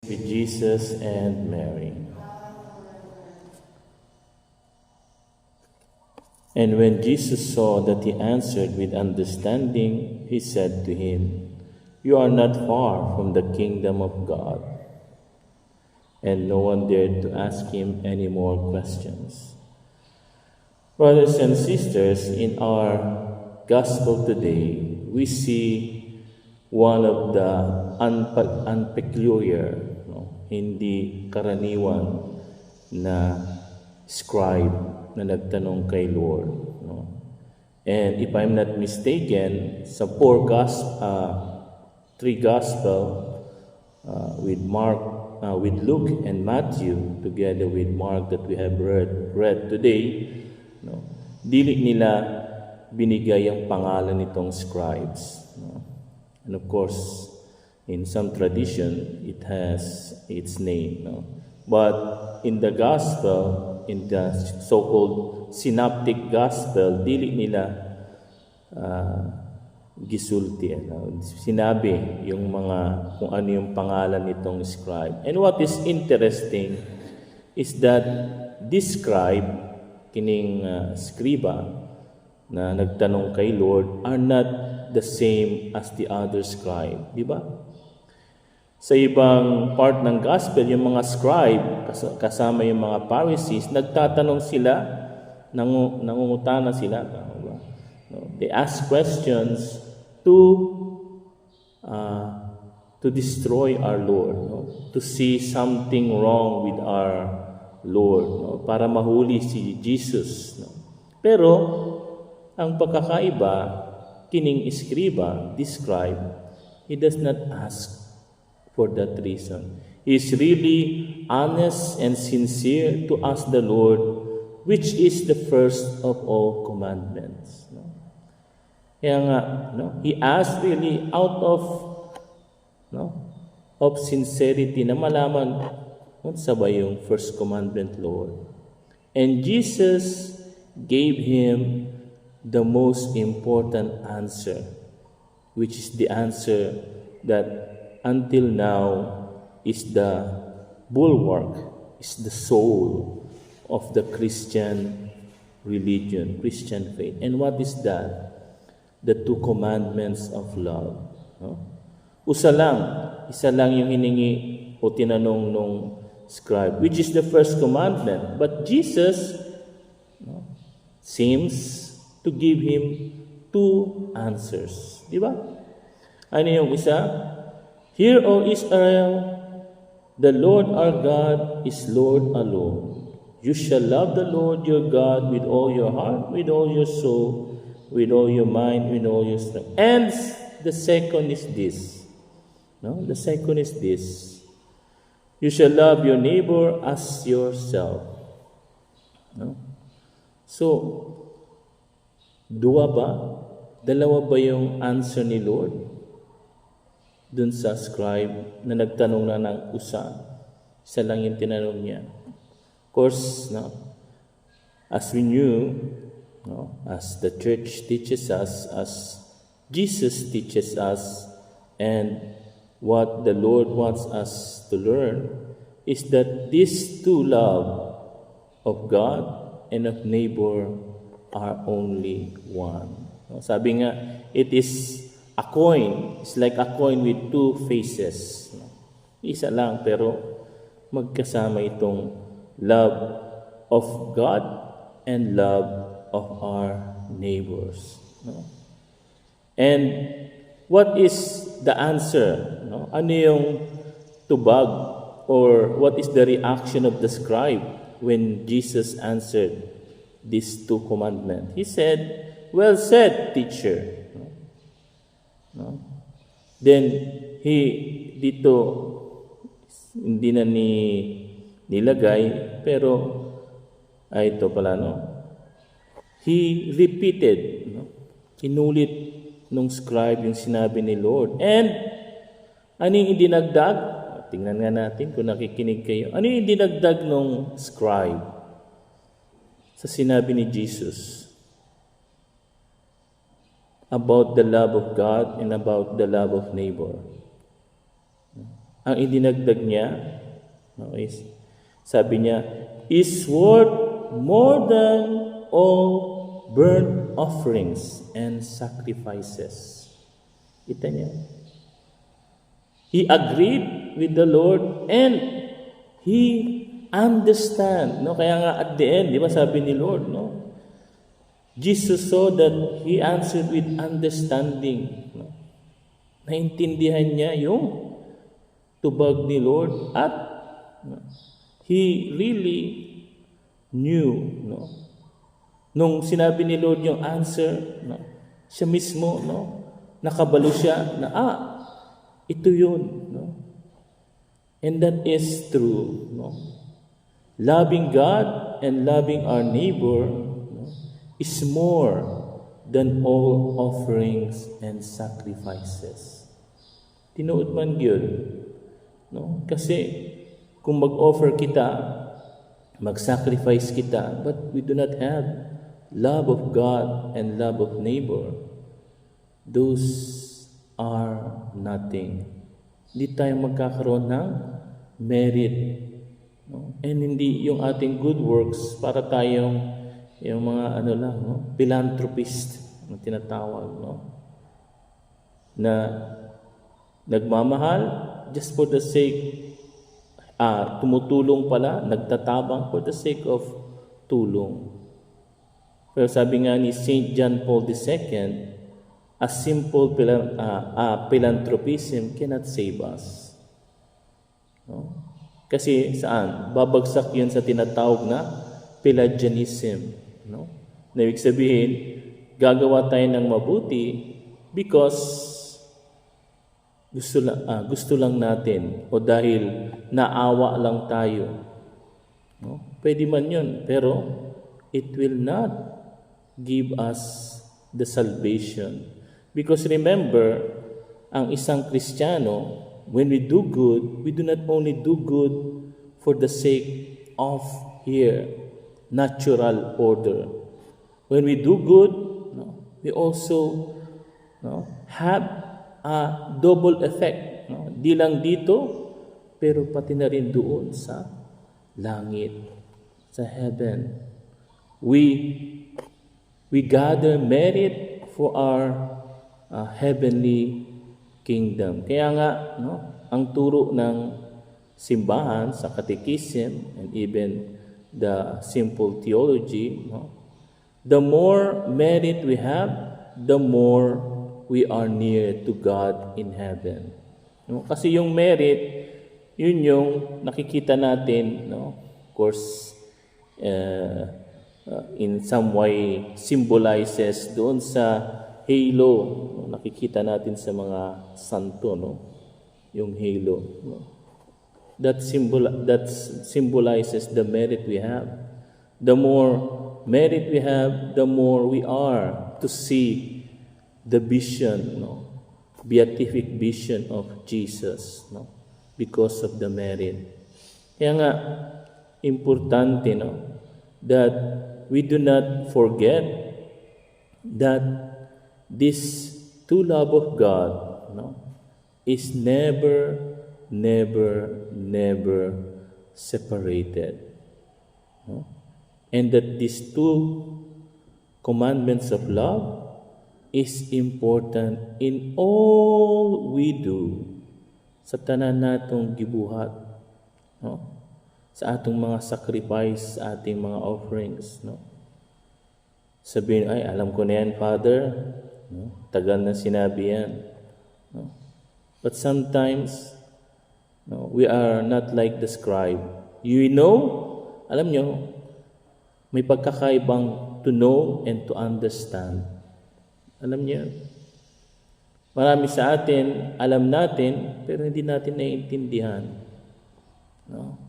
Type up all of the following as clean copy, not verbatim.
with Jesus and Mary. And when Jesus saw that he answered with understanding, he said to him, "You are not far from the kingdom of God." And no one dared to ask him any more questions. Brothers and sisters, in our gospel today, we see one of the unpeculiar, hindi karaniwan na scribe na nagtanong kay Lord. And if I'm not mistaken, sa three gospel with Luke and Matthew, together with Mark that we have read today, dili nila binigay ang pangalan nitong scribes. And of course, in some tradition, it has its name. But in the gospel, in the so-called synoptic gospel, dili nila gisulti. Sinabi yung kung ano yung pangalan nitong scribe. And what is interesting is that this scribe, kining skriba na nagtanong kay Lord, are not the same as the other scribe. Di ba? Sa ibang part ng gospel, yung mga scribe, kasama yung mga Pharisees, nagtatanong sila, nangungutana sila. They ask questions to destroy our Lord, to see something wrong with our Lord, para mahuli si Jesus. Pero, ang pagkakaiba, kining describe, he does not ask for that reason. He is really honest and sincere to ask the Lord, which is the first of all commandments. Kaya nga, he asked really out of sincerity na malaman sa ba yung first commandment, Lord. And Jesus gave him the most important answer, which is the answer that until now is the bulwark, is the soul of the Christian religion, Christian faith. And what is that? The two commandments of love. Isa lang yung hiningi o tinanong nung scribe, which is the first commandment. But Jesus seems to give him two answers. Di ba? Ano yung isa? "Hear, O Israel, the Lord our God is Lord alone. You shall love the Lord your God with all your heart, with all your soul, with all your mind, with all your strength." And the second is this. The second is this. "You shall love your neighbor as yourself." So, dalawa ba yung answer ni Lord dun sa scribe na nagtanong na ng isa lang yung tinanong niya? Of course, as we knew, as the church teaches us, as Jesus teaches us, and what the Lord wants us to learn is that these two love of God and of neighbor are only one. Sabi nga, it is a coin. It's like a coin with two faces. Isa lang, pero magkasama itong love of God and love of our neighbors. And what is the answer? Ano yung tubag, or what is the reaction of the scribe when Jesus answered these two commandments? He said, "Well said, teacher." Then dito hindi na nilagay, pero ito pala, he repeated, inulit nung scribe yung sinabi ni Lord. And ano yung dinagdag? Tingnan nga natin kung nakikinig kayo. Ano yung dinagdag nung scribe sa sinabi ni Jesus about the love of God and about the love of neighbor? ang idinagdag niya, no, sabi niya, is worth more than all burnt offerings and sacrifices. Kita niya. He agreed with the Lord and he understand. No? Kaya nga at the end, di ba sabi ni Lord, no? Jesus saw that he answered with understanding. No? Naintindihan niya yung tubag ni Lord at he really knew, no? Nung sinabi ni Lord yung answer, no? Siya mismo, no? Nakabalo siya na, ito yun, no? And that is true, no? Loving God and loving our neighbor, no, is more than all offerings and sacrifices. Tinuod man yun, no? Kasi kung mag-offer kita, mag-sacrifice kita, but we do not have love of God and love of neighbor, those are nothing. Hindi tayo magkakaroon ng merit. No? And hindi yung ating good works para tayong yung mga no? Philanthropist na tinatawag, no? Na nagmamahal just for the sake tumutulong pala, nagtatabang for the sake of tulong. Pero sabi nga ni St. John Paul II, a simple philanthropism cannot save us. No? Kasi saan? Babagsak yun sa tinatawag na Pelagianism. No? Na ibig sabihin, gagawa tayo ng mabuti because gusto lang natin o dahil naawa lang tayo. No? Pwede man yun, pero it will not give us the salvation. Because remember, ang isang Kristiyano, when we do good, we do not only do good for the sake of here, natural order. When we do good, no, we also have a double effect. No? Di lang dito, pero pati na rin doon sa langit, sa heaven. We gather merit for our heavenly kingdom. Kaya nga, no, ang turo ng simbahan sa catechism and even the simple theology, no, the more merit we have, the more we are near to God in heaven. No? Kasi yung merit, yun yung nakikita natin, no? Of course, in some way symbolizes doon sa halo, no? Nakikita natin sa mga santo, no? Yung halo, no? That symbolizes the merit we have. The more merit we have, the more we are to see the vision, no, beatific vision of Jesus, no, because of the merit. Kaya nga importante, no, that we do not forget that this true love of God, no, is never separated, no? And that these two commandments of love is important in all we do sa tanan natong gibuhat, no? Sa atong mga sacrifice, sa ating mga offerings, no? Sabihin, ay, alam ko na yan, Father, no? Tagal na sinabi yan, no? But sometimes, no, we are not like the scribe. You know, alam nyo, may pagkakaibang to know and to understand. Alam niyo, marami sa atin, alam natin, pero hindi natin naiintindihan. No?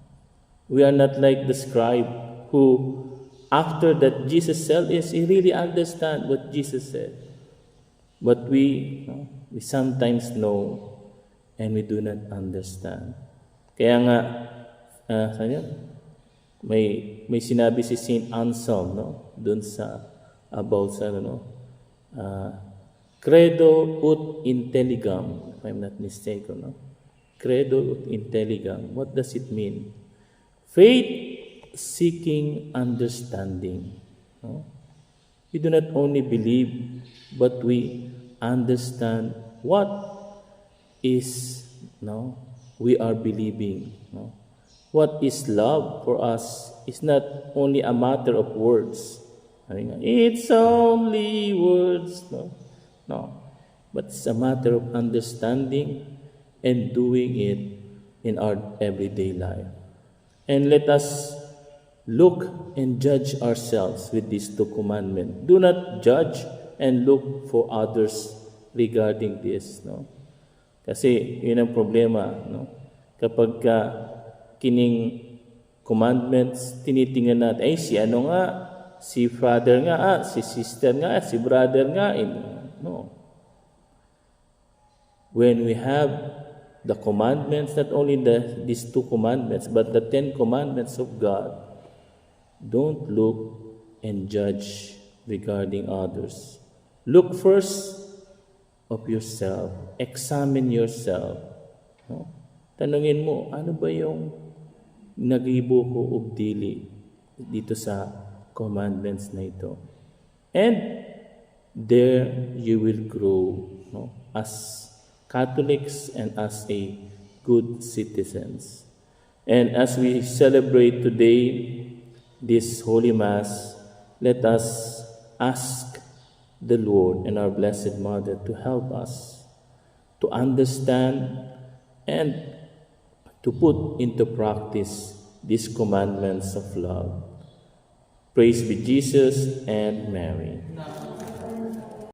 We are not like the scribe who, after that Jesus said this, he really understand what Jesus said. But we sometimes know and we do not understand. Kaya nga, may sinabi si Saint Anselm, no, doon sa about sa credo ut intelligam, if I'm not mistaken, no? Credo ut intelligam. What does it mean? Faith seeking understanding. No? We do not only believe, but we understand what is we are believing. No? What is love for us is not only a matter of words. It's only words. No. But it's a matter of understanding and doing it in our everyday life. And let us look and judge ourselves with these two commandments. Do not judge and look for others regarding this. No? Kasi yun ang problema. No? Kapag kining commandments, tinitingnan natin, si ano nga, si father nga, si sister nga, si brother nga. No. When we have the commandments, not only these two commandments, but the 10 commandments of God, don't look and judge regarding others. Look first of yourself. Examine yourself. No? Tanungin mo, ano ba yung nagibo ko og dili dito sa commandments na ito? And there you will grow as Catholics and as a good citizens. And as we celebrate today this Holy Mass, let us ask the Lord and our Blessed Mother to help us to understand and to put into practice these commandments of love. Praise be Jesus and Mary.